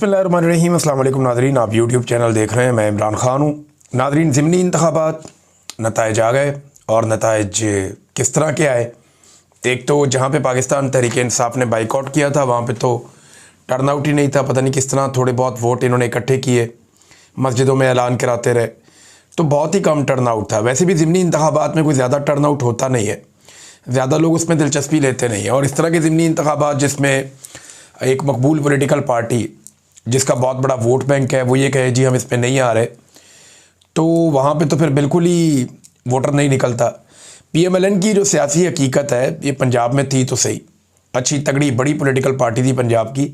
बिस्मिल्लाहिर्रहमानिर्रहीम। अस्सलाम वालेकुम नाज़रीन, आप यूट्यूब चैनल देख रहे हैं, मैं इमरान ख़ान हूँ। नाज़रीन, ज़िमनी इंतख़ाबात नताइज आ गए और नताइज किस तरह के आए। एक तो जहाँ पे पाकिस्तान तहरीक इंसाफ ने बाइकआउट किया था वहाँ पे तो टर्न आउट ही नहीं था, पता नहीं किस तरह थोड़े बहुत वोट इन्होंने इकट्ठे किए, मस्जिदों में ऐलान कराते रहे, तो बहुत ही कम टर्न आउट था। वैसे भी ज़िमनी इंतख़ाबात में कोई ज़्यादा टर्न आउट होता नहीं है, ज़्यादा लोग उसमें दिलचस्पी लेते नहीं हैं। और इस तरह के ज़िमनी इंतख़ाबात जिसमें एक मकबूल पॉलिटिकल पार्टी जिसका बहुत बड़ा वोट बैंक है वो ये कहे जी हम इस पर नहीं आ रहे, तो वहाँ पे तो फिर बिल्कुल ही वोटर नहीं निकलता। PMLN की जो सियासी हकीकत है ये पंजाब में थी तो सही, अच्छी तगड़ी बड़ी पॉलिटिकल पार्टी थी पंजाब की,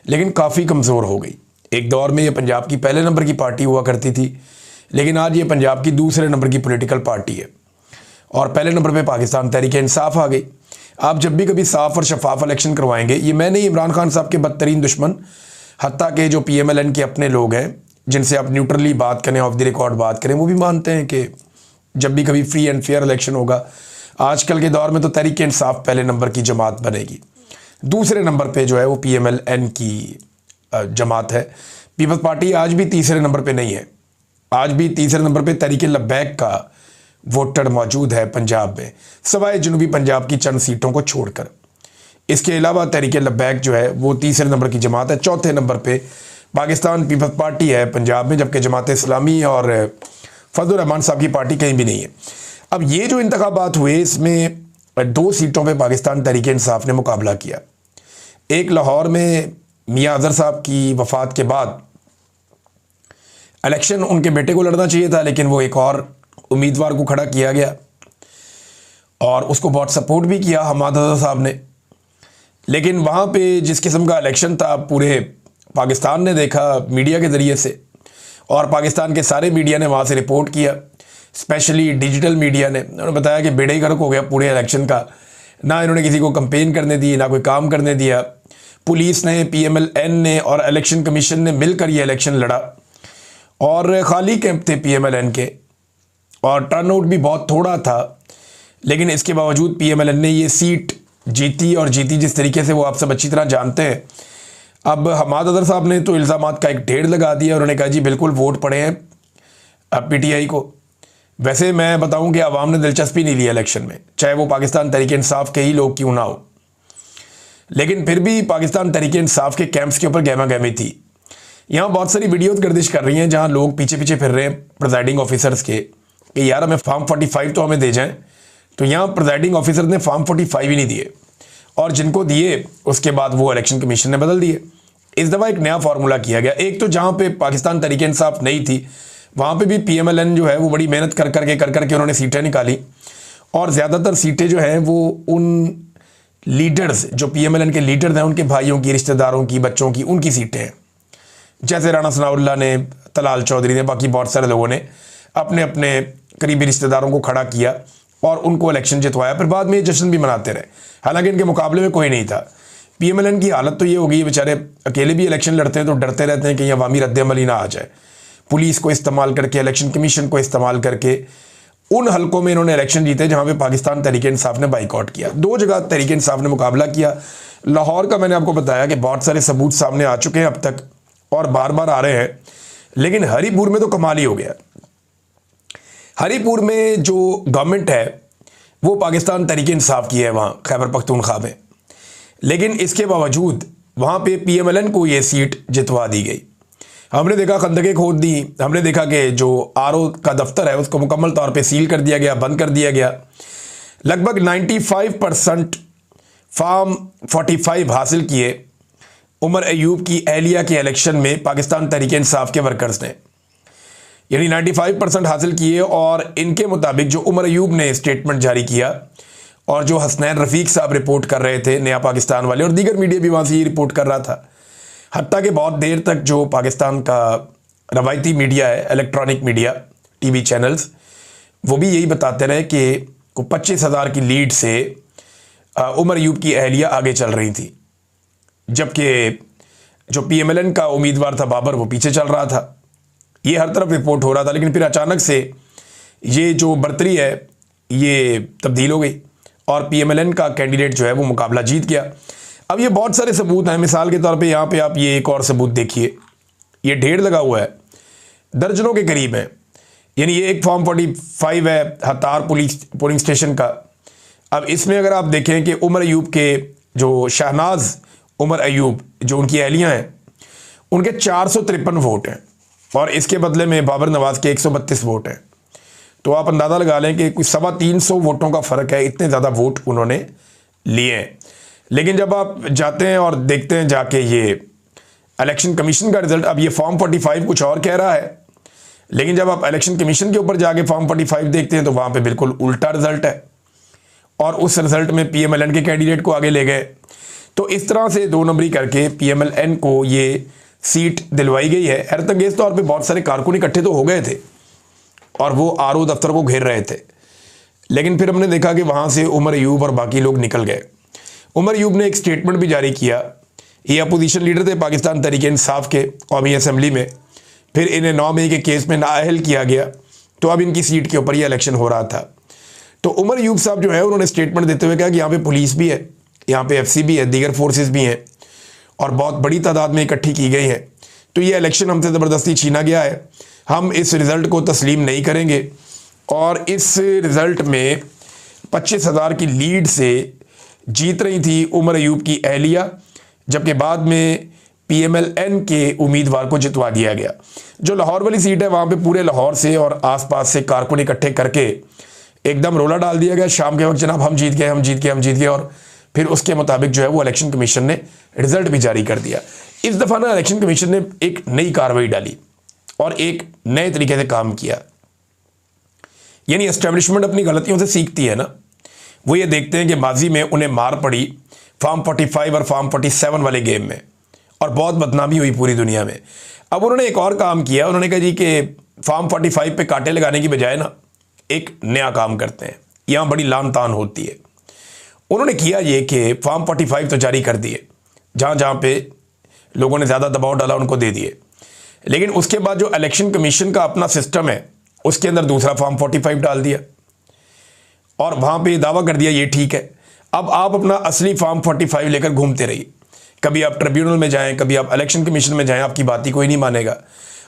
लेकिन काफ़ी कमज़ोर हो गई। एक दौर में ये पंजाब की पहले नंबर की पार्टी हुआ करती थी, लेकिन आज ये पंजाब की दूसरे नंबर की पॉलिटिकल पार्टी है और पहले नंबर पे पाकिस्तान तहरीक इंसाफ आ गई। आप जब भी कभी साफ़ और शफाफ इलेक्शन करवाएंगे, ये मैं नहीं, इमरान खान साहब के बदतरीन दुश्मन, हत्ता के जो PMLN के अपने लोग हैं जिनसे आप न्यूट्रली बात करें, ऑफ द रिकॉर्ड बात करें, वो भी मानते हैं कि जब भी कभी फ्री एंड फेयर इलेक्शन होगा, आजकल के दौर में तो तहरीक इंसाफ पहले नंबर की जमात बनेगी, दूसरे नंबर पे जो है वो PMLN की जमात है। पीपल्स पार्टी आज भी तीसरे नंबर पे नहीं है, आज भी तीसरे नंबर पे तहरीक लब्बैक का वोटर मौजूद है पंजाब में, सवाए जनूबी पंजाब की चंद सीटों को छोड़कर। इसके अलावा तहरीक लब्बैक जो है वो तीसरे नंबर की जमात है। चौथे नंबर पे पाकिस्तान पीपल्स पार्टी है पंजाब में, जबकि जमात इस्लामी और फजल रहमान साहब की पार्टी कहीं भी नहीं है। अब ये जो इंतखाबात हुए इसमें 2 सीटों पे पाकिस्तान तहरीक इंसाफ ने मुकाबला किया। एक लाहौर में मियां अजहर साहब की वफ़ात के बाद इलेक्शन उनके बेटे को लड़ना चाहिए था, लेकिन वो एक और उम्मीदवार को खड़ा किया गया और उसको बहुत सपोर्ट भी किया हमाद अजहर साहब ने। लेकिन वहाँ पे जिस किस्म का इलेक्शन था पूरे पाकिस्तान ने देखा मीडिया के ज़रिए से, और पाकिस्तान के सारे मीडिया ने वहाँ से रिपोर्ट किया, स्पेशली डिजिटल मीडिया ने। उन्होंने बताया कि बेड़ा ही गर्क हो गया पूरे इलेक्शन का, ना इन्होंने किसी को कंपेन करने दी, ना कोई काम करने दिया। पुलिस ने, PMLN ने और इलेक्शन कमीशन ने मिलकर ये इलेक्शन लड़ा और ख़ाली कैंप थे PMLN के और टर्नआउट भी बहुत थोड़ा था, लेकिन इसके बावजूद PMLN ने ये सीट जीती और जीती जिस तरीके से वो आप सब अच्छी तरह जानते हैं। अब हमाद अजहर साहब ने तो इल्ज़ामात का एक ढेर लगा दिया, उन्होंने कहा जी बिल्कुल वोट पड़े हैं PTI को। वैसे मैं बताऊं कि आवाम ने दिलचस्पी नहीं लिया इलेक्शन में, चाहे वो पाकिस्तान तहरीक इंसाफ के ही लोग क्यों ना हो, लेकिन फिर भी पाकिस्तान तहरीक इंसाफ के कैंप्स के ऊपर गहमा गहमी थी। यहाँ बहुत सारी वीडियोज़ गर्दिश कर रही हैं जहाँ लोग पीछे पीछे फिर रहे हैं प्रिजाइडिंग ऑफिसर्स के कि यार हमें फॉर्म 45 तो हमें दे जाएं। तो यहाँ प्रिजाइडिंग ऑफिसर ने फॉर्म 45 ही नहीं दिए, और जिनको दिए उसके बाद वो इलेक्शन कमीशन ने बदल दिए। इस दफ़ा एक नया फार्मूला किया गया। एक तो जहाँ पे पाकिस्तान तहरीक इंसाफ नहीं थी वहाँ पे भी PMLN जो है वो बड़ी मेहनत कर करके उन्होंने सीटें निकाली, और ज़्यादातर सीटें जो हैं वो उन लीडर्स जो PMLN के लीडर्स हैं उनके भाइयों की, रिश्तेदारों की, बच्चों की, उनकी सीटें हैं। जैसे राणा सनाउल्लाह ने, तलाल चौधरी ने, बाकी बहुत सारे लोगों ने अपने अपने करीबी रिश्तेदारों को खड़ा किया और उनको इलेक्शन जितवाया, फिर बाद में ये जश्न भी मनाते रहे, हालांकि इनके मुकाबले में कोई नहीं था। PMLN की हालत तो ये हो गई, बेचारे अकेले भी इलेक्शन लड़ते हैं तो डरते रहते हैं कि अवामी रद्द-ए-अमल ही ना आ जाए। पुलिस को इस्तेमाल करके, इलेक्शन कमीशन को इस्तेमाल करके उन हलकों में इन्होंने इलेक्शन जीते जहाँ पे पाकिस्तान तहरीक इंसाफ ने बाइकआउट किया। 2 जगह तहरीक इंसाफ ने मुकाबला किया। लाहौर का मैंने आपको बताया कि बहुत सारे सबूत सामने आ चुके हैं अब तक और बार बार आ रहे हैं, लेकिन हरीपुर में तो कमाल ही हो गया। हरीपुर में जो गवर्नमेंट है वो पाकिस्तान तहरीक इंसाफ की है वहाँ खैबर पख्तूनख्वा में, लेकिन इसके बावजूद वहाँ पे PMLN को ये सीट जितवा दी गई। हमने देखा खंदकें खोद दी, हमने देखा कि जो RO का दफ्तर है उसको मुकम्मल तौर पे सील कर दिया गया, बंद कर दिया गया। लगभग 95% फॉर्म 45 हासिल किए उमर अयूब की एहलिया के इलेक्शन में पाकिस्तान तहरीक इंसाफ के वर्कर्स ने, यानी 95% हासिल किए। और इनके मुताबिक जो उमर अयूब ने स्टेटमेंट जारी किया और जो हसनैन रफ़ीक साहब रिपोर्ट कर रहे थे नया पाकिस्तान वाले, और दीगर मीडिया भी वहाँ से ये रिपोर्ट कर रहा था, हत्ता कि बहुत देर तक जो पाकिस्तान का रवायती मीडिया है, इलेक्ट्रॉनिक मीडिया, TV चैनल्स, वो भी यही बताते रहे कि 25,000 की लीड से उमर अयूब की एहलिया आगे चल रही थी, जबकि जो PMLN का उम्मीदवार था बाबर वो पीछे चल रहा था। ये हर तरफ रिपोर्ट हो रहा था, लेकिन फिर अचानक से ये जो बढ़तरी है ये तब्दील हो गई और PMLN का कैंडिडेट जो है वो मुकाबला जीत गया। अब ये बहुत सारे सबूत हैं। मिसाल के तौर पे यहाँ पे आप ये एक और सबूत देखिए, ये ढेर लगा हुआ है, दर्जनों के करीब है। यानी ये एक फॉर्म 45 है हतार पोलिंग स्टेशन का। अब इसमें अगर आप देखें कि उमर अयूब के जो शहनाज उमर अयूब जो उनकी अहलियाँ हैं, उनके 453 वोट हैं और इसके बदले में बाबर नवाज के 132 वोट हैं। तो आप अंदाज़ा लगा लें कि कुछ 350 वोटों का फ़र्क है, इतने ज़्यादा वोट उन्होंने लिए हैं। लेकिन जब आप जाते हैं और देखते हैं जाके ये इलेक्शन कमीशन का रिज़ल्ट, अब ये फॉर्म 45 कुछ और कह रहा है, लेकिन जब आप इलेक्शन कमीशन के ऊपर जाके फॉर्म 45 देखते हैं तो वहाँ पे बिल्कुल उल्टा रिज़ल्ट है और उस रिज़ल्ट में PMLN के कैंडिडेट को आगे ले गए। तो इस तरह से 2 नंबरी करके PMLN को ये सीट दिलवाई गई है। हैरतअंगेज़ तौर पे बहुत सारे कारकुन इकट्ठे तो हो गए थे और वो RO दफ्तर को घेर रहे थे, लेकिन फिर हमने देखा कि वहाँ से उमर अयूब और बाकी लोग निकल गए। उमर अयूब ने एक स्टेटमेंट भी जारी किया। ये अपोजिशन लीडर थे पाकिस्तान तहरीक इंसाफ के कौमी असम्बली में, फिर इन्हें 9 मई के केस में नाअहल किया गया, तो अब इनकी सीट के ऊपर ये इलेक्शन हो रहा था। तो उमर अयूब साहब जो है उन्होंने स्टेटमेंट देते हुए कहा कि यहाँ पे पुलिस भी है, यहाँ पे FC भी है, दीगर फोर्सेस भी हैं और बहुत बड़ी तादाद में इकट्ठी की गई है। तो ये इलेक्शन हमसे ज़बरदस्ती छीना गया है, हम इस रिज़ल्ट को तस्लीम नहीं करेंगे। और इस रिज़ल्ट में 25,000 की लीड से जीत रही थी उमर अयूब की अहलिया, जबकि बाद में PMLN के उम्मीदवार को जितवा दिया गया। जो लाहौर वाली सीट है वहाँ पे पूरे लाहौर से और आसपास से कारकुन इकट्ठे करके एकदम रोला डाल दिया गया शाम के वक्त, जनाब हम जीत गए, हम जीत गए, हम जीत गए। और फिर उसके मुताबिक जो है वो इलेक्शन कमीशन ने रिजल्ट भी जारी कर दिया। इस दफ़ा ना इलेक्शन कमीशन ने एक नई कार्रवाई डाली और एक नए तरीके से काम किया। यानी एस्टेब्लिशमेंट अपनी गलतियों से सीखती है ना, वो ये देखते हैं कि माजी में उन्हें मार पड़ी फॉर्म 45 और फॉर्म 47 वाले गेम में और बहुत बदनामी हुई पूरी दुनिया में। अब उन्होंने एक और काम किया, उन्होंने कहा जी कि फॉर्म 45 पे कांटे लगाने की बजाय ना एक नया काम करते हैं, यहाँ बड़ी लान तान होती है। उन्होंने किया ये कि फॉर्म 45 तो जारी कर दिए, जहाँ जहाँ पे लोगों ने ज़्यादा दबाव डाला उनको दे दिए, लेकिन उसके बाद जो इलेक्शन कमीशन का अपना सिस्टम है उसके अंदर दूसरा फॉर्म 45 डाल दिया और वहाँ पे दावा कर दिया ये ठीक है। अब आप अपना असली फॉर्म 45 लेकर घूमते रहिए, कभी आप ट्रिब्यूनल में जाएं, कभी आप इलेक्शन कमीशन में जाएं, आपकी बात ही कोई नहीं मानेगा।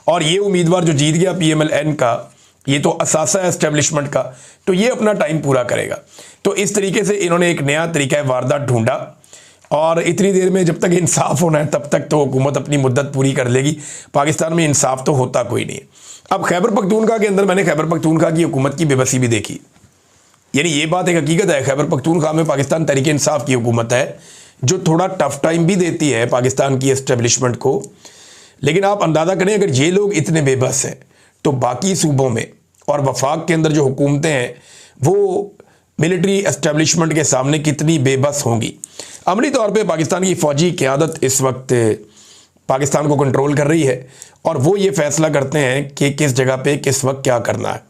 और ये उम्मीदवार जो जीत गया PMLN का, ये तो असासा है एस्टेब्लिशमेंट का, तो ये अपना टाइम पूरा करेगा। तो इस तरीके से इन्होंने एक नया तरीका वारदात ढूंढा और इतनी देर में जब तक इंसाफ होना है तब तक तो हुकूमत अपनी मुद्दत पूरी कर लेगी। पाकिस्तान में इंसाफ तो होता कोई नहीं। अब खैबर पख्तूनख्वा के अंदर मैंने खैबर पख्तूनख्वा की हुकूमत की बेबसी भी देखी। यानी ये बात एक हकीकत है, खैबर पख्तूनख्वा में पाकिस्तान तहरीक इंसाफ की हुकूमत है जो थोड़ा टफ टाइम भी देती है पाकिस्तान की एस्टेब्लिशमेंट को। लेकिन आप अंदाज़ा करें अगर ये लोग इतने बेबस हैं तो बाकी सूबों में और वफाक के अंदर जो हुकूमतें हैं वो मिलिट्री एस्टेब्लिशमेंट के सामने कितनी बेबस होंगी। अमली तौर पे पाकिस्तान की फ़ौजी क़यादत इस वक्त पाकिस्तान को कंट्रोल कर रही है और वो ये फ़ैसला करते हैं कि किस जगह पे किस वक्त क्या करना है।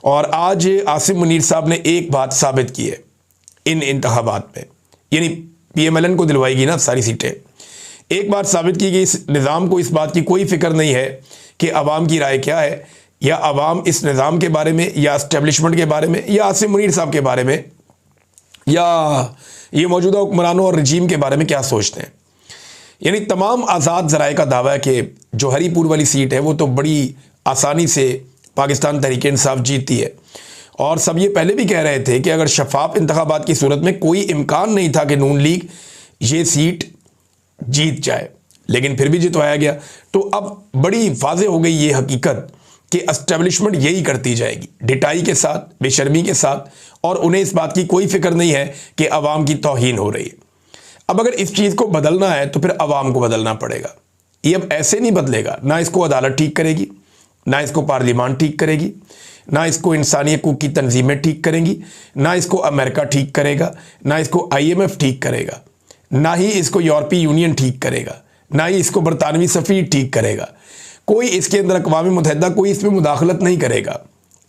और आज आसिम मुनीर साहब ने एक बात साबित की है इन इंतखाबात में, यानी PMLN को दिलवाएगी ना सारी सीटें। एक बात साबित की कि इस निज़ाम को इस बात की कोई फ़िक्र नहीं है कि अवाम की राय क्या है, या अवाम इस निज़ाम के बारे में या एस्टेब्लिशमेंट के बारे में या आसिम मुनीर साहब के बारे में या ये मौजूदा हुक्मरानों और रजीम के बारे में क्या सोचते हैं। यानी तमाम आज़ाद ज़राए का दावा है कि जो हरीपुर वाली सीट है वो तो बड़ी आसानी से पाकिस्तान तहरीक इंसाफ जीतती है। और सब ये पहले भी कह रहे थे कि अगर शफाफ इंतखाबात की सूरत में कोई इम्कान नहीं था कि नून लीग ये सीट जीत जाए, लेकिन फिर भी जितवाया गया। तो अब बड़ी वाज़ेह हो गई ये हकीकत कि एस्टेब्लिशमेंट यही करती जाएगी, ढिठाई के साथ, बेशर्मी के साथ, और उन्हें इस बात की कोई फिक्र नहीं है कि अवाम की तौहीन हो रही है। अब अगर इस चीज़ को बदलना है तो फिर अवाम को बदलना पड़ेगा। ये अब ऐसे नहीं बदलेगा, ना इसको अदालत ठीक करेगी, ना इसको पार्लियामान ठीक करेगी, ना इसको इंसानी हकूक़ की तंजीमें ठीक करेंगी, ना इसको अमेरिका ठीक करेगा, ना इसको IMF ठीक करेगा, ना ही इसको यूरोपीय यूनियन ठीक करेगा, ना ही इसको बरतानवी सफ़ीर ठीक करेगा। कोई इसके अंदर अक़वाम मुत्तहिदा कोई इसमें मुदाखलत नहीं करेगा।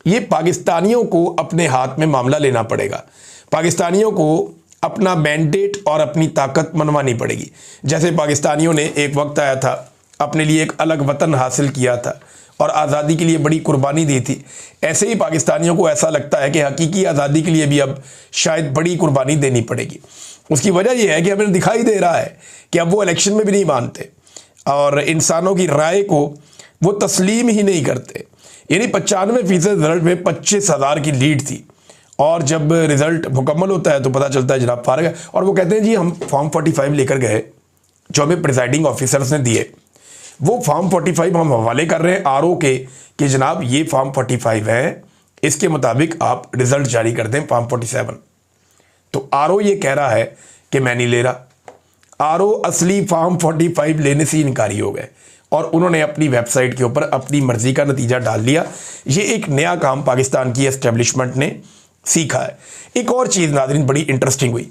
ये पाकिस्तानियों को अपने हाथ में मामला लेना पड़ेगा, पाकिस्तानियों को अपना मैंडेट और अपनी ताकत मनवानी पड़ेगी। जैसे पाकिस्तानियों ने एक वक्त आया था अपने लिए एक अलग वतन हासिल किया था और आज़ादी के लिए बड़ी कुर्बानी दी थी, ऐसे ही पाकिस्तानियों को ऐसा लगता है कि हकीकी आज़ादी के लिए भी अब शायद बड़ी कुर्बानी देनी पड़ेगी। उसकी वजह यह है कि हमें दिखाई दे रहा है कि अब वो इलेक्शन में भी नहीं मानते और इंसानों की राय को वो तस्लीम ही नहीं करते। यानी 95% रिजल्ट में 25,000 की लीड थी और जब रिजल्ट मुकम्मल होता है तो पता चलता है जनाब फारग है। और वो कहते हैं जी हम फॉर्म 45 लेकर गए जो हमें प्रिजाइडिंग ऑफिसर्स ने दिए, वो फॉर्म 45 हम हवाले कर रहे हैं आरओ के कि जनाब ये फॉर्म 45 है, इसके मुताबिक आप रिजल्ट जारी कर दें फॉर्म 47। तो आरओ ये कह रहा है कि मैं नहीं ले रहा। आरओ असली फॉर्म 45 लेने से इनकारी हो गए और उन्होंने अपनी वेबसाइट के ऊपर अपनी मर्जी का नतीजा डाल लिया। ये एक नया काम पाकिस्तान की एस्टेब्लिशमेंट ने सीखा है। एक और चीज़ नाज़रीन बड़ी इंटरेस्टिंग हुई।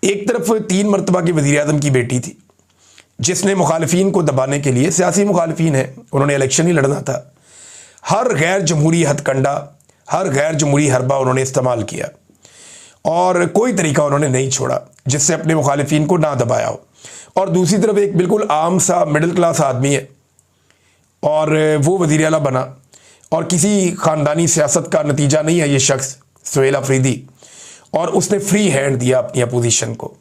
एक तरफ 3 मरतबा की वज़ीर-ए-आज़म की बेटी थी जिसने मुखालिफिन को दबाने के लिए, सियासी मुखालिफिन है, उन्होंने इलेक्शन ही लड़ना था, हर गैर जमहूरी हथकंडा, हर गैर जमहूरी हरबा उन्होंने इस्तेमाल किया और कोई तरीका उन्होंने नहीं छोड़ा जिससे अपने मुखालिफिन को ना दबाया हो। और दूसरी तरफ एक बिल्कुल आम सा मिडिल क्लास आदमी है और वो वज़ीर आला बना और किसी ख़ानदानी सियासत का नतीजा नहीं है ये शख्स सुहेल अफरीदी, और उसने फ्री हैंड दिया अपनी अपोजिशन को।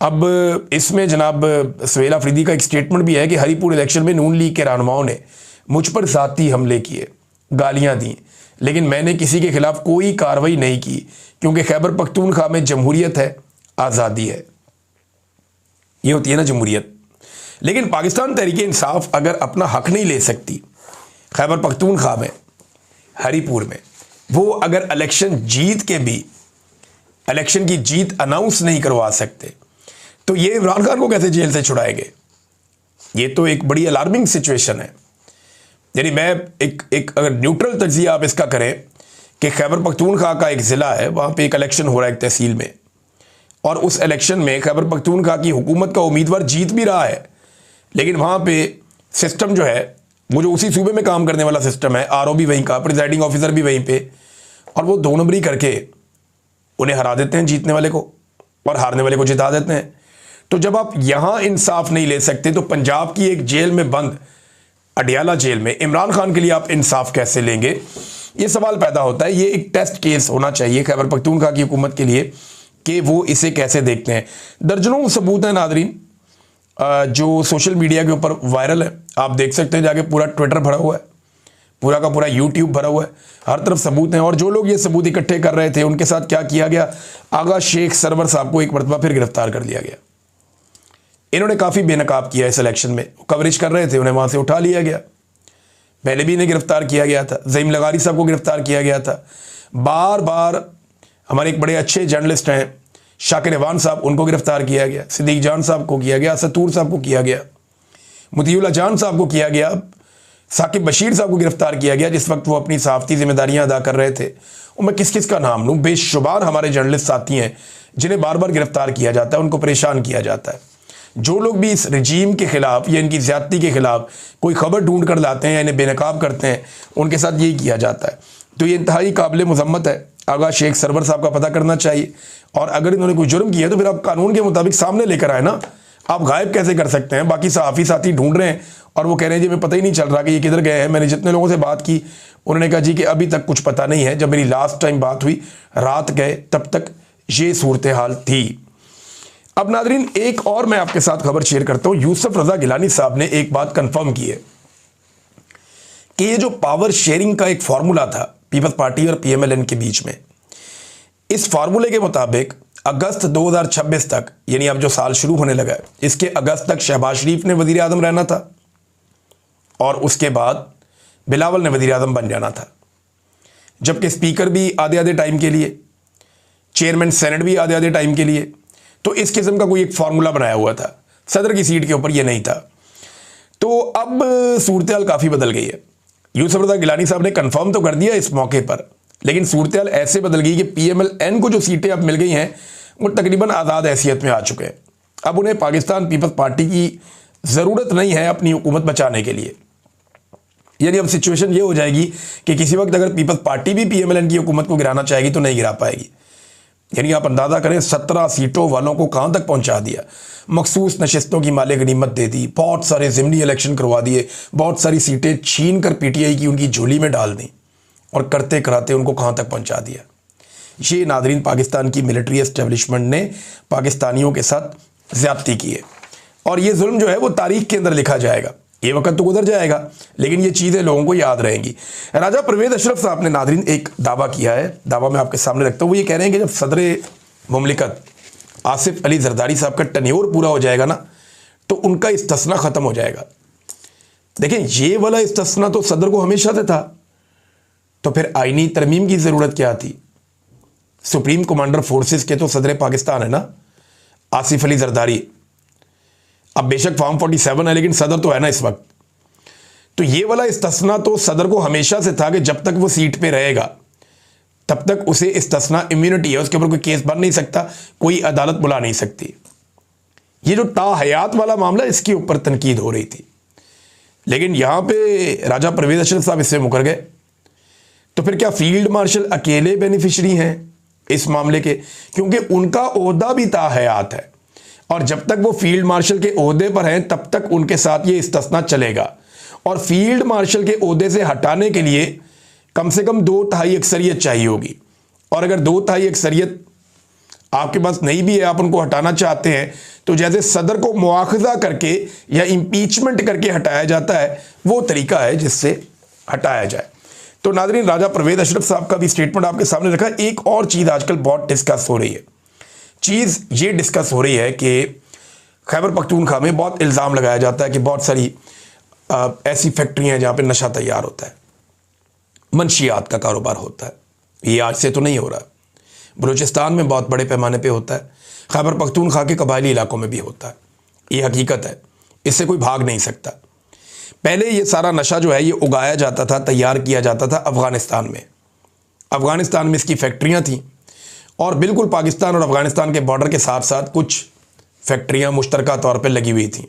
अब इसमें जनाब सुहेल अफरीदी का एक स्टेटमेंट भी है कि हरीपुर इलेक्शन में नून लीग के रहनुमाओं ने मुझ पर ज़ाती हमले किए, गालियां दी, लेकिन मैंने किसी के खिलाफ कोई कार्रवाई नहीं की क्योंकि खैबर पख्तूनख्वा में जमहूरियत है, आज़ादी है। ये होती है ना जमहूरियत। लेकिन पाकिस्तान तहरीक इंसाफ अगर अपना हक नहीं ले सकती खैबर पख्तूनख्वा में, हरीपुर में, वो अगर इलेक्शन जीत के भी इलेक्शन की जीत अनाउंस नहीं करवा सकते तो ये इमरान खान को कैसे जेल से छुड़ाएंगे? ये तो एक बड़ी अलार्मिंग सिचुएशन है। यानी मैं एक अगर न्यूट्रल तज्जिया आप इसका करें कि खैबर पख्तूनख्वा का एक ज़िला है, वहाँ पे एक इलेक्शन हो रहा है एक तहसील में, और उस इलेक्शन में खैबर पख्तूनख्वा की हुकूमत का उम्मीदवार जीत भी रहा है, लेकिन वहाँ पे सिस्टम जो है वो जो उसी सूबे में काम करने वाला सिस्टम है, आरओ भी वहीं का, प्रिजाइडिंग ऑफिसर भी वहीं पे, और वो 2 नंबरी करके उन्हें हरा देते हैं जीतने वाले को और हारने वाले को जिता देते हैं। तो जब आप यहाँ इंसाफ नहीं ले सकते तो पंजाब की एक जेल में बंद अडियाला जेल में इमरान खान के लिए आप इंसाफ कैसे लेंगे? ये सवाल पैदा होता है। ये एक टेस्ट केस होना चाहिए खैबर पख्तूनख्वा की हुकूमत के लिए कि वो इसे कैसे देखते हैं। दर्जनों सबूत हैं नादरीन जो सोशल मीडिया के ऊपर वायरल है, आप देख सकते हैं जाके, पूरा ट्विटर भरा हुआ है, पूरा का पूरा यूट्यूब भरा हुआ है, हर तरफ सबूत हैं। और जो लोग ये सबूत इकट्ठे कर रहे थे उनके साथ क्या किया गया? आगा शेख सरवर साहब को एक मरतबा फिर गिरफ्तार कर लिया गया। इन्होंने काफ़ी बेनकाब किया इस इलेक्शन में, कवरेज कर रहे थे, उन्हें वहाँ से उठा लिया गया। पहले भी इन्हें गिरफ्तार किया गया था, ज़ईम लगारी साहब को गिरफ्तार किया गया था, बार बार हमारे एक बड़े अच्छे जर्नलिस्ट हैं शाकिर रेवान साहब, उनको गिरफ्तार किया गया, सिद्दीक जान साहब को किया गया, सतूर साहब को किया गया, मुतीउल्लाह जान साहब को किया गया, साकिब बशीर साहब को गिरफ्तार किया गया जिस वक्त वो अपनी सहाफ़ती जिम्मेदारियां अदा कर रहे थे। और मैं किस किस का नाम लूँ? बेशुमार हमारे जर्नलिस्ट साथी हैं जिन्हें बार बार गिरफ्तार किया जाता है, उनको परेशान किया जाता है। जो लोग भी इस रजीम के ख़िलाफ़ या इनकी ज़्यादती के ख़िलाफ़ कोई खबर ढूंढ कर लाते हैं या इन्हें बेनकाब करते हैं, उनके साथ यही किया जाता है। तो ये इंतहाई काबिल मज़म्मत है। आगा शेख सरवर साहब का पता करना चाहिए, और अगर इन्होंने कोई जुर्म किया तो फिर आप कानून के मुताबिक सामने लेकर आए ना। आप गायब कैसे कर सकते हैं? बाकी सहाफ़ी साथी ढूंढ रहे हैं और वो कह रहे हैं जी हमें पता ही नहीं चल रहा कि ये किधर गए हैं। मैंने जितने लोगों से बात की उन्होंने कहा जी कि अभी तक कुछ पता नहीं है। जब मेरी लास्ट टाइम बात हुई रात गए तब तक ये सूरत हाल थी। अब नादरीन एक और मैं आपके साथ खबर शेयर करता हूँ। यूसुफ रज़ा गिलानी साहब ने एक बात कंफर्म की है कि ये जो पावर शेयरिंग का एक फार्मूला था पीपल्स पार्टी और पीएमएलएन के बीच में, इस फार्मूले के मुताबिक अगस्त 2026 तक, यानी अब जो साल शुरू होने लगा है, इसके अगस्त तक शहबाज शरीफ ने वज़ीर आज़म रहना था और उसके बाद बिलावल ने वज़ीर आज़म बन जाना था, जबकि स्पीकर भी आधे आधे टाइम के लिए, चेयरमैन सेनेट भी आधे आधे टाइम के लिए। तो इस किस्म का कोई एक फार्मूला बनाया हुआ था। सदर की सीट के ऊपर ये नहीं था। तो अब सूरत हाल काफ़ी बदल गई है। यूसुफ रज़ा गिलानी साहब ने कंफर्म तो कर दिया इस मौके पर, लेकिन सूरत हाल ऐसे बदल गई कि पीएमएलएन को जो सीटें अब मिल गई हैं वो तकरीबन आज़ाद हैसियत में आ चुके हैं। अब उन्हें पाकिस्तान पीपल्स पार्टी की ज़रूरत नहीं है अपनी हुकूमत बचाने के लिए। यानी अब सिचुएशन ये हो जाएगी कि किसी वक्त अगर पीपल्स पार्टी भी पीएमएलएन की हुकूमत को गिराना चाहेगी तो नहीं गिरा पाएगी। यानी आप अंदाज़ा करें 17 सीटों वालों को कहाँ तक पहुँचा दिया। मखसूस नशस्तों की माले गनीमत दे दी, बहुत सारे ज़िमनी इलेक्शन करवा दिए, बहुत सारी सीटें छीन कर पीटीआई की उनकी झोली में डाल दी, और करते कराते उनको कहाँ तक पहुँचा दिया। ये नादरीन पाकिस्तान की मिलिट्री एस्टेब्लिशमेंट ने पाकिस्तानियों के साथ ज़्यादती की है, और ये जुल्म जो है वो तारीख के अंदर लिखा जाएगा। ये वक्त तो गुजर जाएगा, लेकिन ये चीज़ें लोगों को याद रहेंगी। राजा परवेज़ अशरफ साहब ने नादरीन एक दावा किया है, दावा मैं आपके सामने रखता हूँ। वो ये कह रहे हैं कि जब सदर मुमलिकत आसिफ अली जरदारी साहब का टेन्योर पूरा हो जाएगा ना, तो उनका इस्तिस्ना ख़त्म हो जाएगा। देखें, ये वाला इस्तिस्ना तो सदर को हमेशा से था, तो फिर आईनी तरमीम की ज़रूरत क्या थी? सुप्रीम कमांडर फोर्सेस के तो सदर पाकिस्तान है ना, आसिफ अली जरदारी। अब बेशक फॉर्म 47 है, लेकिन सदर तो है ना इस वक्त। तो ये वाला इस्तिस्ना तो सदर को हमेशा से था कि जब तक वो सीट पे रहेगा तब तक उसे इस्तिस्ना इम्यूनिटी है, उसके ऊपर कोई केस बन नहीं सकता, कोई अदालत बुला नहीं सकती। ये जो ताहयात वाला मामला, इसके ऊपर तनकीद हो रही थी, लेकिन यहां पे राजा परवेज़ अशरफ साहब इससे मुकर गए। तो फिर क्या फील्ड मार्शल अकेले बेनिफिशरी हैं इस मामले के? क्योंकि उनका ओहदा भी ताहयात है, और जब तक वो फील्ड मार्शल के ओहदे पर हैं तब तक उनके साथ ये इस्तिस्ना चलेगा। और फील्ड मार्शल के ओहदे से हटाने के लिए कम से कम 2/3 अक्सरियत चाहिए होगी, और अगर 2/3 अक्सरियत आपके पास नहीं भी है, आप उनको हटाना चाहते हैं, तो जैसे सदर को मुआखजा करके या इम्पीचमेंट करके हटाया जाता है, वो तरीका है जिससे हटाया जाए। तो नाज़रीन, राजा परवेज़ अशरफ साहब का भी स्टेटमेंट आपके सामने रखा। एक और चीज़ आजकल बहुत डिस्कस हो रही है, चीज़ ये डिस्कस हो रही है कि खैबर पख्तूनख्वा में बहुत इल्ज़ाम लगाया जाता है कि बहुत सारी ऐसी फैक्ट्रियाँ हैं जहाँ पे नशा तैयार होता है, मंशियात का कारोबार होता है। ये आज से तो नहीं हो रहा, बलूचिस्तान में बहुत बड़े पैमाने पे होता है, खैबर पख्तूनख्वा के कबायली इलाकों में भी होता है। ये हकीकत है, इससे कोई भाग नहीं सकता। पहले ये सारा नशा जो है ये उगाया जाता था, तैयार किया जाता था अफ़गानिस्तान में। अफ़गानिस्तान में इसकी फैक्ट्रियाँ थीं, और बिल्कुल पाकिस्तान और अफ़गानिस्तान के बॉर्डर के साथ साथ कुछ फैक्ट्रियाँ मुश्तरका तौर पर लगी हुई थीं,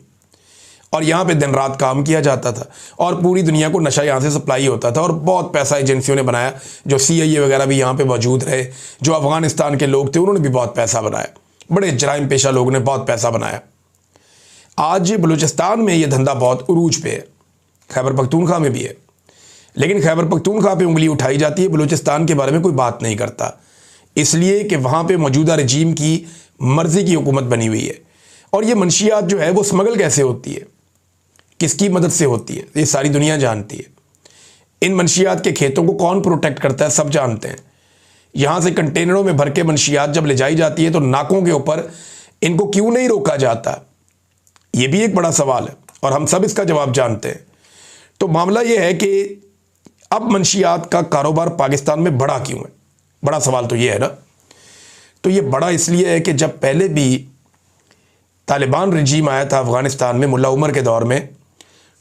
और यहाँ पे दिन रात काम किया जाता था, और पूरी दुनिया को नशा यहाँ से सप्लाई होता था। और बहुत पैसा एजेंसियों ने बनाया, जो CIA वगैरह भी यहाँ पे मौजूद रहे, जो अफ़गानिस्तान के लोग थे उन्होंने भी बहुत पैसा बनाया, बड़े जराइम पेशा लोगों ने बहुत पैसा बनाया। आज बलूचिस्तान में ये धंधा बहुत उरूज पे है, खैबर पख्तूनख्वा में भी है, लेकिन खैबर पख्तूनख्वा पे उंगली उठाई जाती है, बलूचिस्तान के बारे में कोई बात नहीं करता, इसलिए कि वहाँ पे मौजूदा रजीम की मर्ज़ी की हुकूमत बनी हुई है। और ये मंशियात जो है वो स्मगल कैसे होती है, किसकी मदद से होती है, ये सारी दुनिया जानती है। इन मंशियात के खेतों को कौन प्रोटेक्ट करता है, सब जानते हैं। यहाँ से कंटेनरों में भर के मंशियात जब ले जाई जाती है तो नाकों के ऊपर इनको क्यों नहीं रोका जाता, ये भी एक बड़ा सवाल है, और हम सब इसका जवाब जानते हैं। तो मामला ये है कि अब मंशियात का कारोबार पाकिस्तान में बड़ा क्यों है? बड़ा सवाल तो ये है ना। तो ये बड़ा इसलिए है कि जब पहले भी तालिबान रजीम आया था अफ़गानिस्तान में मुल्ला उमर के दौर में,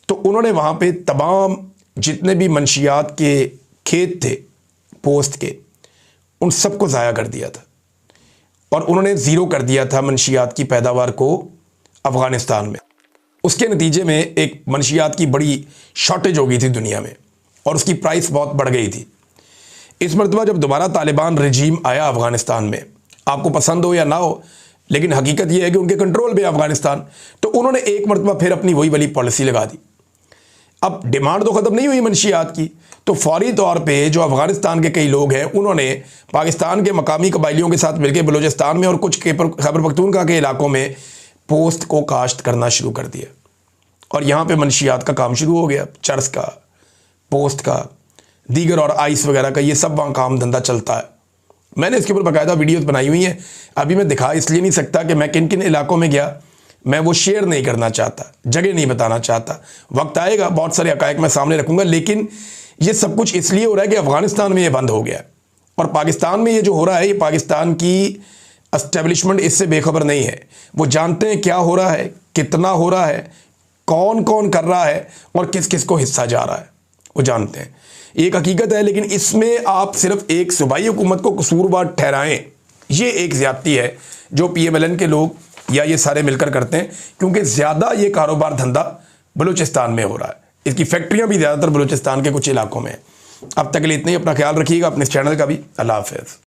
तो उन्होंने वहाँ पे तमाम जितने भी मंशियात के खेत थे पोस्त के, उन सबको ज़ाया कर दिया था, और उन्होंने ज़ीरो कर दिया था मंशियात की पैदावार को अफ़गानिस्तान में। उसके नतीजे में एक मंशियात की बड़ी शॉर्टेज हो गई थी दुनिया में, और उसकी प्राइस बहुत बढ़ गई थी। इस मरतबा जब दोबारा तालिबान रजीम आया अफ़गानिस्तान में, आपको पसंद हो या ना हो, लेकिन हकीकत यह है कि उनके कंट्रोल में अफ़गानिस्तान, तो उन्होंने एक मरतबा फिर अपनी वही वाली पॉलिसी लगा दी। अब डिमांड तो ख़त्म नहीं हुई मंशियात की, तो फौरी तौर पे जो अफ़गानिस्तान के कई लोग हैं उन्होंने पाकिस्तान के मकामी कबाइलियों के साथ मिलकर बलूचिस्तान में और कुछ खैबर पख्तूनख्वा के इलाकों में पोस्त को काश्त करना शुरू कर दिया, और यहाँ पे मंशियात का काम शुरू हो गया। चर्स का, पोस्त का, दीगर और आइस वगैरह का, ये सब वहाँ काम धंधा चलता है। मैंने इसके ऊपर बाकायदा वीडियोस बनाई हुई हैं, अभी मैं दिखा इसलिए नहीं सकता कि मैं किन किन इलाकों में गया, मैं वो शेयर नहीं करना चाहता, जगह नहीं बताना चाहता। वक्त आएगा बहुत सारे हक़ाइक़ मैं सामने रखूँगा, लेकिन ये सब कुछ इसलिए हो रहा है कि अफ़गानिस्तान में ये बंद हो गया, और पाकिस्तान में ये जो हो रहा है, ये पाकिस्तान की एस्टेब्लिशमेंट इससे बेखबर नहीं है। वो जानते हैं क्या हो रहा है, कितना हो रहा है, कौन कौन कर रहा है, और किस किस को हिस्सा जा रहा है, वो जानते हैं। एक हकीकत है, लेकिन इसमें आप सिर्फ एक सूबाई हुकूमत को कसूरवार ठहराएं, ये एक ज़्यादती है जो PMLN के लोग या ये सारे मिलकर करते हैं, क्योंकि ज़्यादा ये कारोबार धंधा बलूचिस्तान में हो रहा है। इसकी फैक्ट्रियाँ भी ज़्यादातर बलूचिस्तान के कुछ इलाकों में हैं। अब तक के लिए इतना ही, अपना ख्याल रखिएगा, अपने इस चैनल का भी। अल्लाह हाफ़िज़।